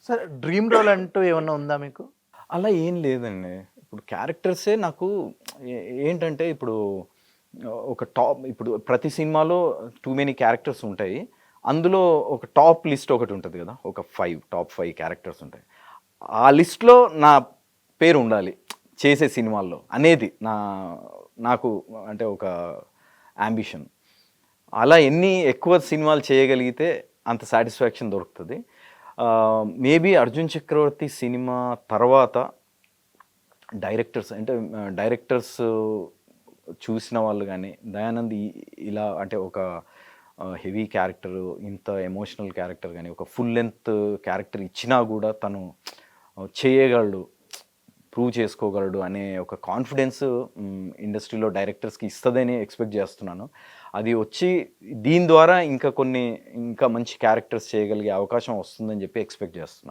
Sir dream role అంటూ ఏమన్నా ఉందా మీకు? అలా ఏం లేదండి. ఇప్పుడు క్యారెక్టర్సే నాకు ఏ ఏంటంటే ఇప్పుడు ఒక టాప్ ఇప్పుడు ప్రతి సినిమాలో టూ మెనీ క్యారెక్టర్స్ ఉంటాయి. అందులో ఒక టాప్ లిస్ట్ ఒకటుంటది గదా! ఒక 5 టాప్ 5 క్యారెక్టర్స్ ఉంటాయి. ఆ లిస్ట్‌లో నా పేరు ఉండాలి చేసే సినిమాల్లో అనేది నాకు అంటే ఒక యాంబిషన్. అలా ఎన్ని ఎక్కువ సినిమాలు చేయగలిగితే అంత సాటిస్ఫాక్షన్ దొరుకుతది. మేబీ 'అర్జున్ చక్రవర్తి' సినిమా తర్వాత డైరెక్టర్స్ చూసిన వాళ్ళు గానీ, దయానంద్ ఇలా అంటే ఒక హెవీ క్యారెక్టరు, ఇంత ఎమోషనల్ క్యారెక్టర్ గానీ, ఒక ఫుల్ లెంగ్త్ క్యారెక్టర్ ఇచ్చినా గూడా తను చేయగలడు, ప్రూవ్ చేసుకోగలడు అనే ఒక కాన్ఫిడెన్స్ ఇండస్ట్రీలో డైరెక్టర్స్‌కి ఇస్తదని ఎక్స్‌పెక్ట్ జేస్తున్నాను. అది వచ్చి దీని ద్వారా ఇంకా మంచి క్యారెక్టర్స్ చేయగలిగే అవకాశం వస్తుందని జెప్పి ఎక్స్‌పెక్ట్ జేస్తున్నాను.